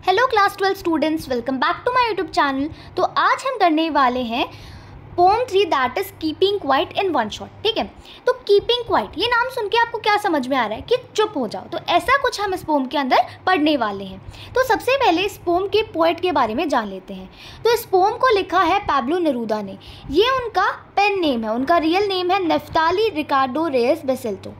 Hello class 12 students, welcome back to my YouTube channel. तो आज हम करने वाले हैं poem 3 that is keeping quiet in one shot. ठीक है, तो कीपिंग क्वाइट ये नाम सुन के आपको क्या समझ में आ रहा है कि चुप हो जाओ। तो ऐसा कुछ हम इस पोम के अंदर पढ़ने वाले हैं। तो सबसे पहले इस पोम के पोएट के बारे में जान लेते हैं। तो इस पोम को लिखा है पाब्लो नेरूदा ने। ये उनका पेन नेम है, उनका रियल नेम है नेफ्ताली रिकार्डो रेयस बेसेल्टो।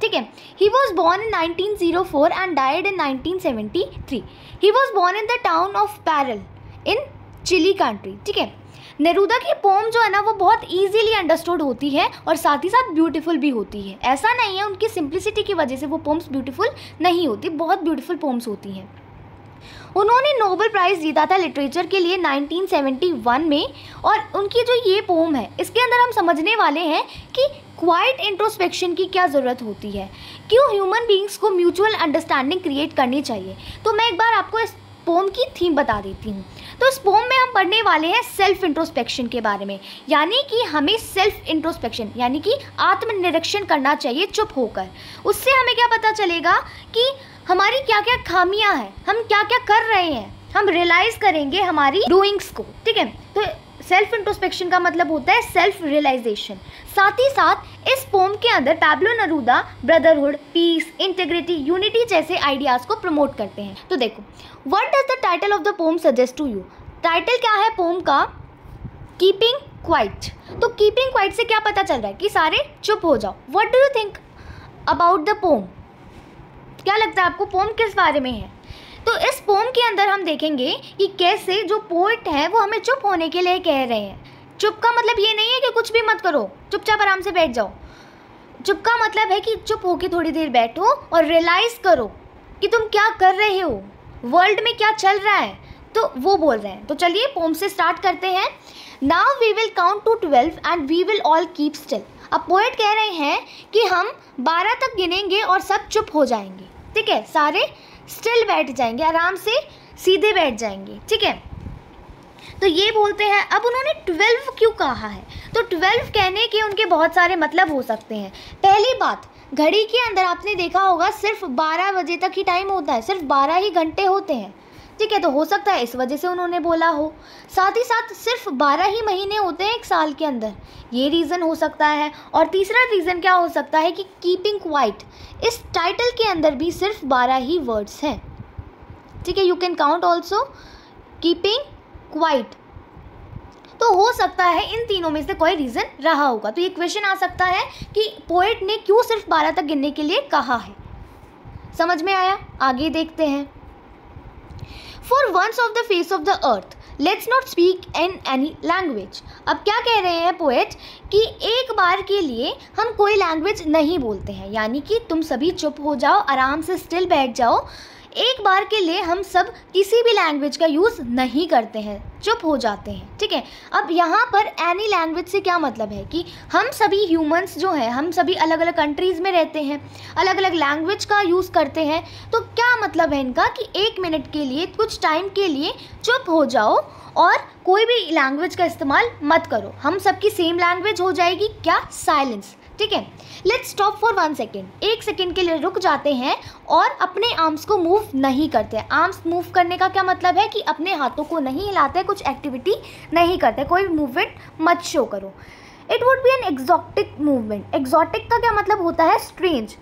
ठीक है, he was born in 1904 and died in 1973। He was born in the town of Parral in Chile country. ठीक है, नेरूदा की पोम जो है ना वो बहुत ईजीली अंडरस्टूड होती है और साथ ही साथ ब्यूटीफुल भी होती है। ऐसा नहीं है उनकी सिंप्लिसिटी की वजह से वो पोम्स ब्यूटीफुल नहीं होती, बहुत ब्यूटीफुल पोम्स होती हैं। उन्होंने नोबेल प्राइज़ जीता था लिटरेचर के लिए 1971 में। और उनकी जो ये पोम है इसके अंदर हम समझने वाले हैं कि क्वाइट इंट्रोस्पेक्शन की क्या ज़रूरत होती है, क्यों ह्यूमन बीइंग्स को म्यूचुअल अंडरस्टैंडिंग क्रिएट करनी चाहिए। तो मैं एक बार आपको इस पोम की थीम बता देती हूँ। तो इस पोम में हम पढ़ने वाले हैं सेल्फ इंट्रोस्पेक्शन के बारे में, यानी कि हमें सेल्फ इंट्रोस्पेक्शन यानी कि आत्मनिरीक्षण करना चाहिए चुप होकर। उससे हमें क्या पता चलेगा कि हमारी क्या क्या खामियां हैं, हम क्या क्या कर रहे हैं, हम रियलाइज़ करेंगे हमारी डूइंग्स को। ठीक है, तो सेल्फ इंट्रोस्पेक्शन का मतलब होता है सेल्फ रियलाइजेशन। साथ ही साथ इस पोम के अंदर Pablo Neruda brotherhood, peace, integrity, unity जैसे आइडियाज़ को प्रमोट करते हैं। तो देखो, what does the title of the poem suggest to you. Title क्या है पोम का? Keeping quiet. तो कीपिंग क्वाइट से क्या पता चल रहा है कि सारे चुप हो जाओ। What do you think about the pome? क्या लगता है आपको पोम किस बारे में है? तो इस पोम के अंदर हम देखेंगे कि कैसे जो पोएट है वो हमें चुप होने के लिए कह रहे हैं। चुप का मतलब ये नहीं है कि कुछ भी मत करो, चुपचाप आराम से बैठ जाओ। चुप का मतलब है कि चुप होके थोड़ी देर बैठो और रियलाइज़ करो कि तुम क्या कर रहे हो, वर्ल्ड में क्या चल रहा है। तो वो बोल रहे हैं। तो चलिए पोम से स्टार्ट करते हैं। Now we will count to 12 and we will all keep still. अब पोएट कह रहे हैं कि हम 12 तक गिनेंगे और सब चुप हो जाएंगे। ठीक है, सारे स्टिल बैठ जाएंगे, आराम से सीधे बैठ जाएंगे। ठीक है, तो ये बोलते हैं। अब उन्होंने 12 क्यों कहा है? तो 12 कहने के उनके बहुत सारे मतलब हो सकते हैं। पहली बात, घड़ी के अंदर आपने देखा होगा सिर्फ 12 बजे तक ही टाइम होता है, सिर्फ 12 ही घंटे होते हैं। ठीक है, तो हो सकता है इस वजह से उन्होंने बोला हो। साथ ही साथ सिर्फ 12 ही महीने होते हैं एक साल के अंदर, ये रीज़न हो सकता है। और तीसरा रीज़न क्या हो सकता है कि कीपिंग क्वाइट, इस टाइटल के अंदर भी सिर्फ 12 ही वर्ड्स हैं। ठीक है, you can count also keeping quiet. तो हो सकता है इन तीनों में से कोई रीज़न रहा होगा। तो ये क्वेश्चन आ सकता है कि पोएट ने क्यों सिर्फ 12 तक गिनने के लिए कहा है। समझ में आया? आगे देखते हैं। For once of the face of the earth, let's not speak in any language। अब क्या कह रहे हैं पोएट कि एक बार के लिए हम कोई लैंग्वेज नहीं बोलते हैं, यानी कि तुम सभी चुप हो जाओ, आराम से स्टिल बैठ जाओ। एक बार के लिए हम सब किसी भी लैंग्वेज का यूज़ नहीं करते हैं, चुप हो जाते हैं। ठीक है, अब यहाँ पर एनी लैंग्वेज से क्या मतलब है कि हम सभी ह्यूमंस जो हैं, हम सभी अलग अलग कंट्रीज़ में रहते हैं, अलग अलग लैंग्वेज का यूज़ करते हैं। तो क्या मतलब है इनका कि 1 मिनट के लिए, कुछ टाइम के लिए चुप हो जाओ और कोई भी लैंग्वेज का इस्तेमाल मत करो। हम सबकी सेम लैंग्वेज हो जाएगी, क्या? साइलेंस। ठीक है, let's stop for 1 second. 1 second के लिए रुक जाते हैं और अपने आर्म्स को मूव नहीं करते। आर्म्स मूव करने का क्या मतलब है कि अपने हाथों को नहीं हिलाते, कुछ एक्टिविटी नहीं करते, कोई मूवमेंट मत शो करो। It would be an exotic movement. Exotic का क्या मतलब होता है? स्ट्रेंज।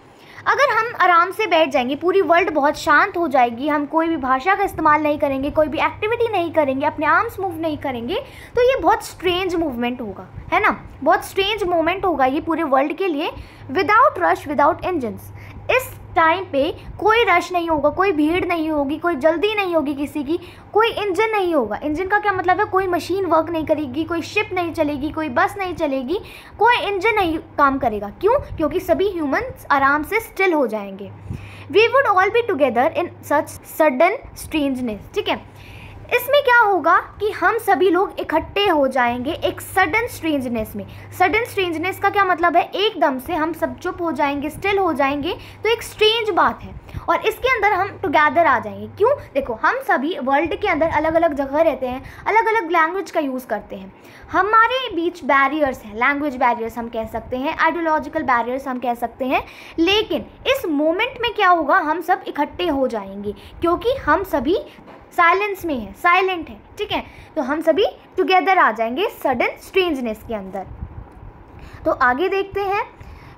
अगर हम आराम से बैठ जाएंगे, पूरी वर्ल्ड बहुत शांत हो जाएगी, हम कोई भी भाषा का इस्तेमाल नहीं करेंगे, कोई भी एक्टिविटी नहीं करेंगे, अपने आर्म्स मूव नहीं करेंगे, तो ये बहुत स्ट्रेंज मूवमेंट होगा, है ना? बहुत स्ट्रेंज मोमेंट होगा ये पूरे वर्ल्ड के लिए। Without rush, without engines. इस टाइम पे कोई रश नहीं होगा, कोई भीड़ नहीं होगी, कोई जल्दी नहीं होगी किसी की, कोई इंजन नहीं होगा। इंजन का क्या मतलब है? कोई मशीन वर्क नहीं करेगी, कोई शिप नहीं चलेगी, कोई बस नहीं चलेगी, कोई इंजन नहीं काम करेगा। क्यों? क्योंकि सभी ह्यूमंस आराम से स्टिल हो जाएंगे। We would all be together in such sudden strangeness. ठीक है, इसमें क्या होगा कि हम सभी लोग इकट्ठे हो जाएंगे एक सडन स्ट्रेंजनेस में। सडन स्ट्रेंजनेस का क्या मतलब है? एकदम से हम सब चुप हो जाएंगे, स्टिल हो जाएंगे, तो एक स्ट्रेंज बात है। और इसके अंदर हम टुगेदर आ जाएंगे। क्यों? देखो, हम सभी वर्ल्ड के अंदर अलग अलग जगह रहते हैं, अलग अलग लैंग्वेज का यूज़ करते हैं। हमारे बीच बैरियर्स हैं, लैंग्वेज बैरियर्स हम कह सकते हैं, आइडियोलॉजिकल बैरियर्स हम कह सकते हैं। लेकिन इस मोमेंट में क्या होगा? हम सब इकट्ठे हो जाएंगे क्योंकि हम सभी साइलेंस में है, साइलेंट है, ठीक है। तो हम सभी टुगेदर आ जाएंगे सडन स्ट्रेंजनेस के अंदर। तो आगे देखते हैं,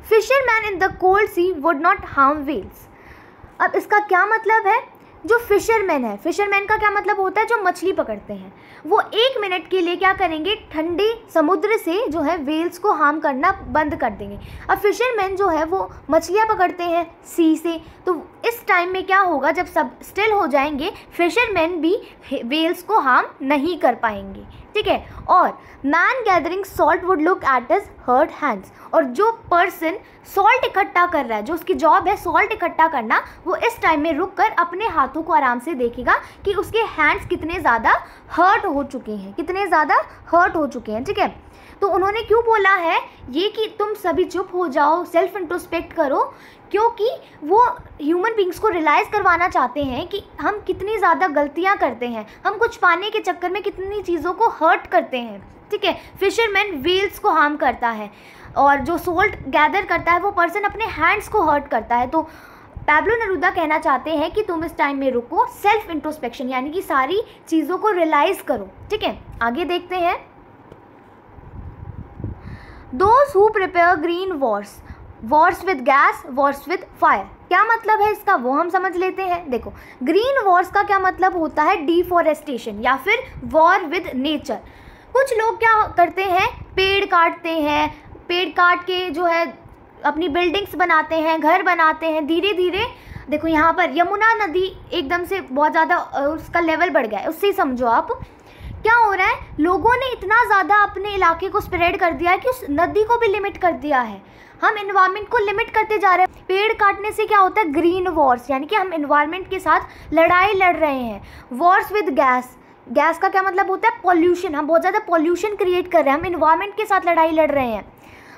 fisherman in the cold sea would not harm whales. अब इसका क्या मतलब है? जो फिशरमैन है, फिशरमैन का क्या मतलब होता है? जो मछली पकड़ते हैं, वो 1 मिनट के लिए क्या करेंगे, ठंडे समुद्र से जो है व्हेल्स को हार्म करना बंद कर देंगे। अब फिशरमैन जो है वो मछलियाँ पकड़ते हैं सी से, तो इस टाइम में क्या होगा, जब सब स्टिल हो जाएंगे, फिशरमैन भी व्हेल्स को हार्म नहीं कर पाएंगे, ठीक है। और man gathering salt would look at his hurt hands, और जो पर्सन सॉल्ट इकट्ठा कर रहा है, जो उसकी जॉब है सॉल्ट इकट्ठा करना, वो इस टाइम में रुक कर अपने हाथों को आराम से देखेगा कि उसके हैंड्स कितने ज़्यादा हर्ट हो चुके हैं, कितने ज़्यादा हर्ट हो चुके हैं, ठीक है। तो उन्होंने क्यों बोला है ये कि तुम सभी चुप हो जाओ, सेल्फ इंट्रोस्पेक्ट करो, क्योंकि वो ह्यूमन बींग्स को रियलाइज़ करवाना चाहते हैं कि हम कितनी ज़्यादा गलतियां करते हैं, हम कुछ पाने के चक्कर में कितनी चीज़ों को हर्ट करते हैं, ठीक है। फिशरमैन व्हेल्स को हार्म करता है, और जो सोल्ट गैदर करता है वो पर्सन अपने हैंड्स को हर्ट करता है। तो पैब्लो नेरूदा कहना चाहते हैं कि तुम इस टाइम में रुको, सेल्फ इंट्रोस्पेक्शन यानी कि सारी चीज़ों को रियलाइज़ करो, ठीक है। आगे देखते हैं, Those who prepare green wars with gas, wars with fire। क्या मतलब है इसका वो हम समझ लेते हैं। देखो, ग्रीन वॉर्स का क्या मतलब होता है, डिफॉरेस्टेशन या फिर वॉर विद नेचर। कुछ लोग क्या करते हैं, पेड़ काटते हैं, पेड़ काट के जो है अपनी बिल्डिंग्स बनाते हैं, घर बनाते हैं, धीरे धीरे। देखो यहाँ पर यमुना नदी एकदम से बहुत ज़्यादा उसका लेवल बढ़ गया है, उससे ही समझो आप क्या हो रहा है, लोगों ने इतना ज़्यादा अपने इलाके को स्प्रेड कर दिया है कि उस नदी को भी लिमिट कर दिया है। हम एनवायरनमेंट को लिमिट करते जा रहे हैं। पेड़ काटने से क्या होता है, ग्रीन वॉर्स, यानी कि हम एनवायरनमेंट के साथ लड़ाई लड़ रहे हैं। वॉर्स विद गैस, गैस का क्या मतलब होता है, पॉल्यूशन, हम बहुत ज़्यादा पॉल्यूशन क्रिएट कर रहे हैं, हम एनवायरनमेंट के साथ लड़ाई लड़ रहे हैं।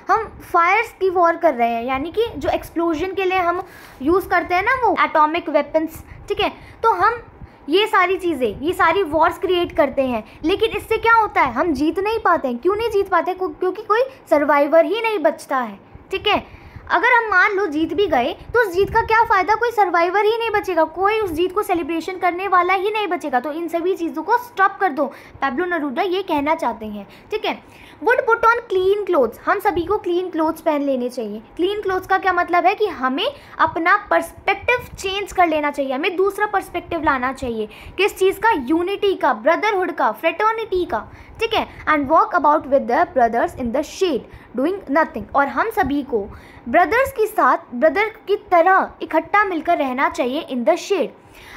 हम फायर्स की वॉर कर रहे हैं, यानी कि जो एक्सप्लोजन के लिए हम यूज़ करते हैं ना, वो एटॉमिक वेपन्स, ठीक है। तो हम ये सारी चीज़ें, ये सारी वॉर्स क्रिएट करते हैं, लेकिन इससे क्या होता है, हम जीत नहीं पाते हैं। क्यों नहीं जीत पाते? क्योंकि कोई सर्वाइवर ही नहीं बचता है, ठीक है। अगर हम मान लो जीत भी गए तो उस जीत का क्या फ़ायदा, कोई सर्वाइवर ही नहीं बचेगा, कोई उस जीत को सेलिब्रेशन करने वाला ही नहीं बचेगा। तो इन सभी चीज़ों को स्टॉप कर दो, पैब्लो नेरूदा ये कहना चाहते हैं, ठीक है। Would put on clean clothes, हम सभी को क्लीन क्लोथ्स पहन लेने चाहिए। क्लीन क्लोथ्स का क्या मतलब है कि हमें अपना पर्सपेक्टिव चेंज कर लेना चाहिए, हमें दूसरा पर्सपेक्टिव लाना चाहिए। किस चीज़ का, यूनिटी का, ब्रदरहुड का, फ्रेटर्निटी का, ठीक है। And walk about with the brothers in the shade doing nothing, और हम सभी को ब्रदर्स के साथ, ब्रदर की तरह इकट्ठा मिलकर रहना चाहिए इन द शेड।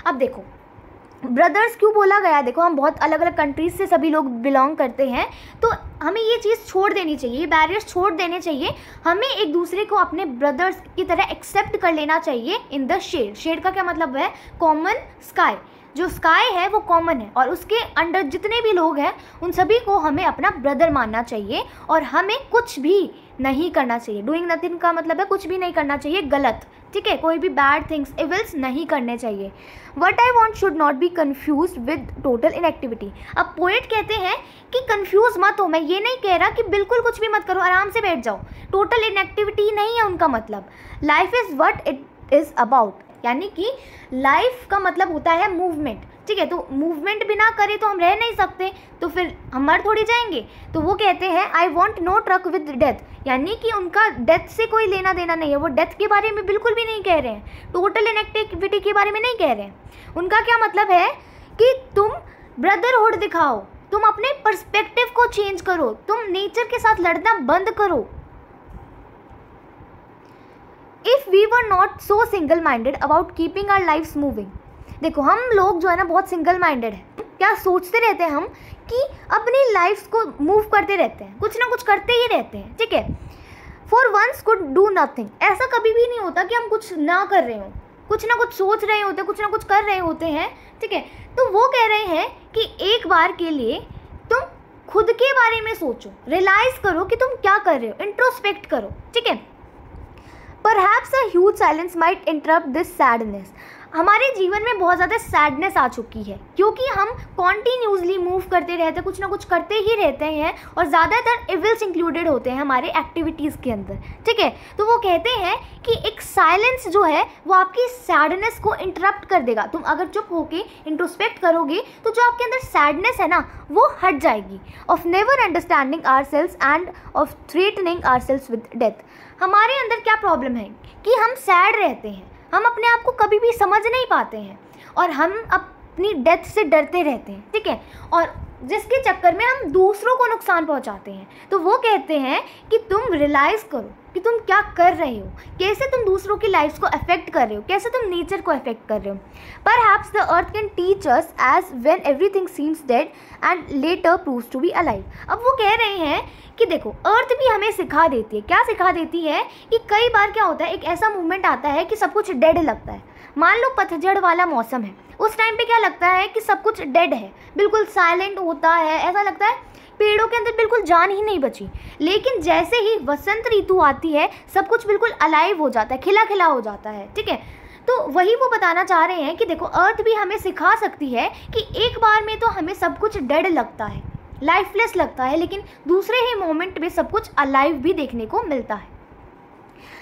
अब देखो ब्रदर्स क्यों बोला गया, देखो हम बहुत अलग अलग कंट्रीज से सभी लोग बिलोंग करते हैं, तो हमें ये चीज़ छोड़ देनी चाहिए, ये बैरियर्स छोड़ देने चाहिए। हमें एक दूसरे को अपने ब्रदर्स की तरह एक्सेप्ट कर लेना चाहिए इन द शेड। शेड का क्या मतलब है, कॉमन स्काई, जो स्काई है वो कॉमन है, और उसके अंडर जितने भी लोग हैं उन सभी को हमें अपना ब्रदर मानना चाहिए, और हमें कुछ भी नहीं करना चाहिए। डूइंग नथिंग का मतलब है कुछ भी नहीं करना चाहिए गलत, ठीक है, कोई भी बैड थिंग्स, इविल्स नहीं करने चाहिए। What I want should not be confuse with total inactivity. अब पोएट कहते हैं कि कन्फ्यूज़ मत हो, मैं ये नहीं कह रहा कि बिल्कुल कुछ भी मत करो, आराम से बैठ जाओ, टोटल इनएक्टिविटी नहीं है उनका मतलब। Life is what it is about, यानी कि लाइफ का मतलब होता है मूवमेंट, ठीक है। तो मूवमेंट बिना करे तो हम रह नहीं सकते, तो फिर हम मर थोड़ी जाएंगे। तो वो कहते हैं I want no truck with death, यानी कि उनका डेथ से कोई लेना देना नहीं है, वो डेथ के बारे में बिल्कुल भी नहीं कह रहे हैं, टोटल इनएक्टिविटी के बारे में नहीं कह रहे हैं। उनका क्या मतलब है कि तुम ब्रदरहुड दिखाओ, तुम अपने पर्सपेक्टिव को चेंज करो, तुम नेचर के साथ लड़ना बंद करो। If we were not so single minded about keeping our lifes moving, देखो हम लोग जो है ना बहुत सिंगल माइंडेड है, क्या सोचते रहते हैं हम कि अपनी लाइफ्स को मूव करते रहते हैं, कुछ ना कुछ करते ही रहते हैं, ठीक है। For once could do nothing, ऐसा कभी भी नहीं होता कि हम कुछ ना कर रहे हो, कुछ ना कुछ सोच रहे होते, कुछ ना कुछ कर रहे होते हैं, ठीक है। तो वो कह रहे हैं कि एक बार के लिए तुम खुद के बारे में सोचो, रियलाइज करो कि तुम क्या कर रहे हो, इंट्रोस्पेक्ट करो, ठीक है। Perhaps a huge silence might interrupt this sadness। हमारे जीवन में बहुत ज़्यादा सैडनेस आ चुकी है क्योंकि हम कॉन्टीन्यूसली मूव करते रहते, कुछ ना कुछ करते ही रहते हैं और ज़्यादातर इविल्स इंक्लूडेड होते हैं हमारे एक्टिविटीज़ के अंदर, ठीक है। तो वो कहते हैं कि एक साइलेंस जो है वो आपकी सैडनेस को इंटरप्ट कर देगा। तुम अगर चुप होके इंट्रोस्पेक्ट करोगे तो जो आपके अंदर सैडनेस है ना वो हट जाएगी। Of never understanding ourselves end of threatening ourselves with death. हमारे अंदर क्या प्रॉब्लम है कि हम सैड रहते हैं, हम अपने आप को कभी भी समझ नहीं पाते हैं और हम अपनी डेथ से डरते रहते हैं, ठीक है, और जिसके चक्कर में हम दूसरों को नुकसान पहुंचाते हैं। तो वो कहते हैं कि तुम रियलाइज़ करो कि तुम क्या कर रहे हो, कैसे तुम दूसरों की लाइफ्स को अफेक्ट कर रहे हो, कैसे तुम नेचर को अफेक्ट कर रहे हो। Perhaps the earth can teach us as when everything seems dead and later proves to be alive. अब वो कह रहे हैं कि देखो अर्थ भी हमें सिखा देती है। क्या सिखा देती है कि कई बार क्या होता है, एक ऐसा मोमेंट आता है कि सब कुछ डेड लगता है। मान लो पतझड़ वाला मौसम है, उस टाइम पे क्या लगता है कि सब कुछ डेड है, बिल्कुल साइलेंट होता है, ऐसा लगता है पेड़ों के अंदर बिल्कुल जान ही नहीं बची। लेकिन जैसे ही वसंत ऋतु आती है सब कुछ बिल्कुल अलाइव हो जाता है, खिला खिला हो जाता है, ठीक है। तो वही वो बताना चाह रहे हैं कि देखो अर्थ भी हमें सिखा सकती है कि एक बार में तो हमें सब कुछ डेड लगता है, लाइफलेस लगता है, लेकिन दूसरे ही मोमेंट में सब कुछ अलाइव भी देखने को मिलता है।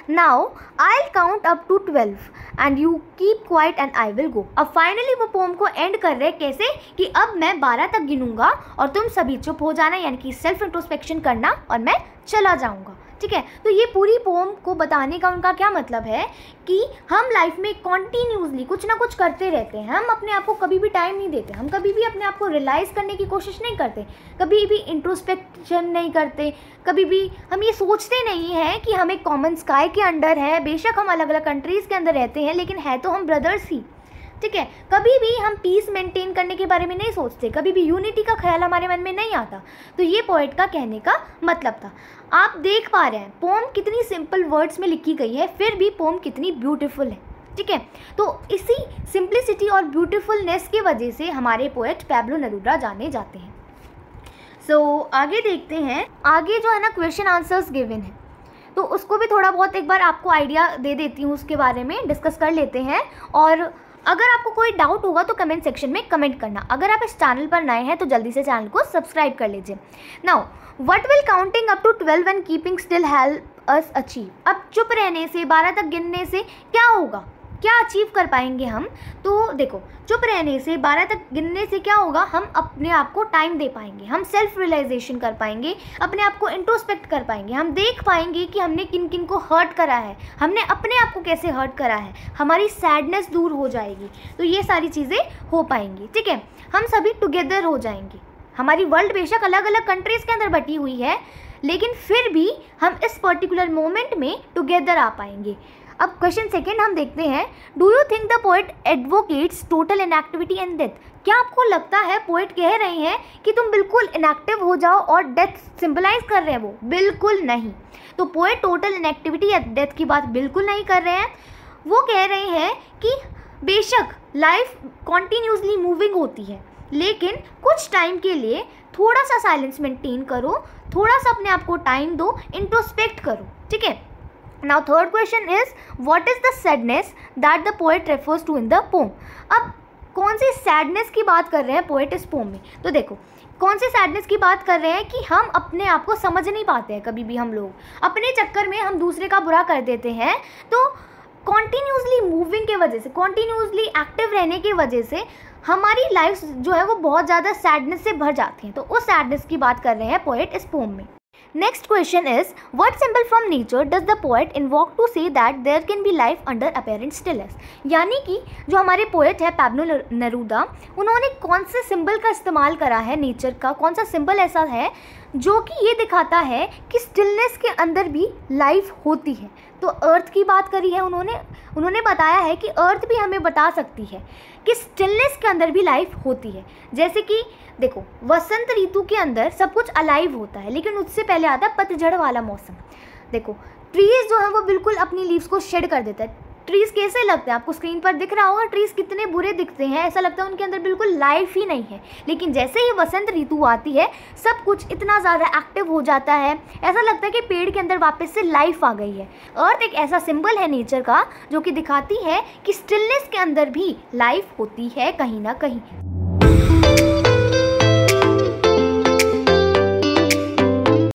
Now I'll count up to 12 and you keep quiet and I will go। अब फाइनली वो पोम को एंड कर रहे कैसे कि अब मैं 12 तक गिनूंगा और तुम सभी चुप हो जाना, यानी कि सेल्फ इंट्रोस्पेक्शन करना और मैं चला जाऊंगा, ठीक है। तो ये पूरी पोम को बताने का उनका क्या मतलब है कि हम लाइफ में कॉन्टीन्यूसली कुछ ना कुछ करते रहते हैं, हम अपने आप को कभी भी टाइम नहीं देते, हम कभी भी अपने आप को रियलाइज़ करने की कोशिश नहीं करते, कभी भी इंट्रोस्पेक्शन नहीं करते, कभी भी हम ये सोचते नहीं हैं कि हम एक कॉमन स्काई के अंडर है। बेशक हम अलग अलग कंट्रीज़ के अंदर रहते हैं लेकिन है तो हम ब्रदर्स ही, ठीक है। कभी भी हम पीस मेंटेन करने के बारे में नहीं सोचते, कभी भी यूनिटी का ख्याल हमारे मन में नहीं आता। तो ये पोएट का कहने का मतलब था। आप देख पा रहे हैं पोम कितनी सिंपल वर्ड्स में लिखी गई है, फिर भी पोम कितनी ब्यूटीफुल है, ठीक है। तो इसी सिंप्लिसिटी और ब्यूटीफुलनेस की वजह से हमारे पोएट पैब्लो नेरूदा जाने जाते हैं। आगे देखते हैं, आगे जो है ना क्वेश्चन आंसर्स गिवन है तो उसको भी थोड़ा बहुत एक बार आपको आइडिया दे देती हूँ, उसके बारे में डिस्कस कर लेते हैं। और अगर आपको कोई डाउट होगा तो कमेंट सेक्शन में कमेंट करना। अगर आप इस चैनल पर नए हैं तो जल्दी से चैनल को सब्सक्राइब कर लीजिए। Now what will counting up to 12 and keeping still help us achieve. अब चुप रहने से, 12 तक गिनने से क्या होगा, क्या अचीव कर पाएंगे हम। तो देखो चुप रहने से, 12 तक गिनने से क्या होगा, हम अपने आप को टाइम दे पाएंगे, हम सेल्फ रियलाइजेशन कर पाएंगे, अपने आप को इंट्रोस्पेक्ट कर पाएंगे, हम देख पाएंगे कि हमने किन किन को हर्ट करा है, हमने अपने आप को कैसे हर्ट करा है, हमारी सैडनेस दूर हो जाएगी। तो ये सारी चीज़ें हो पाएंगी, ठीक है। हम सभी टुगेदर हो जाएंगे। हमारी वर्ल्ड बेशक अलग अलग कंट्रीज़ के अंदर बटी हुई है लेकिन फिर भी हम इस पर्टिकुलर मोमेंट में टुगेदर आ पाएंगे। अब क्वेश्चन सेकेंड हम देखते हैं, do you think the poet advocates total inactivity and death. क्या आपको लगता है पोएट कह रहे हैं कि तुम बिल्कुल इनएक्टिव हो जाओ और डेथ सिंबलाइज कर रहे हैं वो? बिल्कुल नहीं। तो पोएट टोटल इनएक्टिविटी या डेथ की बात बिल्कुल नहीं कर रहे हैं। वो कह रहे हैं कि बेशक लाइफ कॉन्टीन्यूसली मूविंग होती है लेकिन कुछ टाइम के लिए थोड़ा सा साइलेंस मेंटेन करो, थोड़ा सा अपने आप को टाइम दो, इंट्रोस्पेक्ट करो, ठीक है। Now third question is what is the sadness that the poet refers to in the poem। अब कौन सी सैडनेस की बात कर रहे हैं पोएट इस पोम में। तो देखो कौन सी सैडनेस की बात कर रहे हैं कि हम अपने आप को समझ नहीं पाते हैं, कभी भी हम लोग अपने चक्कर में हम दूसरे का बुरा कर देते हैं। तो कॉन्टीन्यूसली मूविंग के वजह से, कॉन्टीन्यूसली एक्टिव रहने की वजह से हमारी लाइफ जो है वो बहुत ज़्यादा सैडनेस से भर जाती हैं। तो उस सैडनेस की बात कर रहे हैं पोएट इस पोम में। Next question is what symbol from nature does the poet invoke to say that there can be life under apparent stillness। यानी कि जो हमारे पोएट है पैब्लो नेरूदा, उन्होंने कौन से सिंबल का इस्तेमाल करा है, नेचर का कौन सा सिंबल ऐसा है जो कि ये दिखाता है कि स्टिलनेस के अंदर भी लाइफ होती है। तो अर्थ की बात करी है उन्होंने बताया है कि अर्थ भी हमें बता सकती है कि स्टिलनेस के अंदर भी लाइफ होती है। जैसे कि देखो वसंत ऋतु के अंदर सब कुछ अलाइव होता है लेकिन उससे पहले आता है पतझड़ वाला मौसम। देखो ट्रीज जो है वो बिल्कुल अपनी लीव्स को शेड कर देता है, ट्रीज़ कैसे लगते हैं, आपको स्क्रीन पर दिख रहा होगा ट्रीज़ कितने बुरे दिखते हैं, ऐसा लगता है उनके अंदर बिल्कुल लाइफ ही नहीं है। लेकिन जैसे ही वसंत ऋतु आती है सब कुछ इतना ज़्यादा एक्टिव हो जाता है, ऐसा लगता है कि पेड़ के अंदर वापस से लाइफ आ गई है। अर्थ एक ऐसा सिंबल है नेचर का जो कि दिखाती है कि स्टिलनेस के अंदर भी लाइफ होती है कहीं ना कहीं।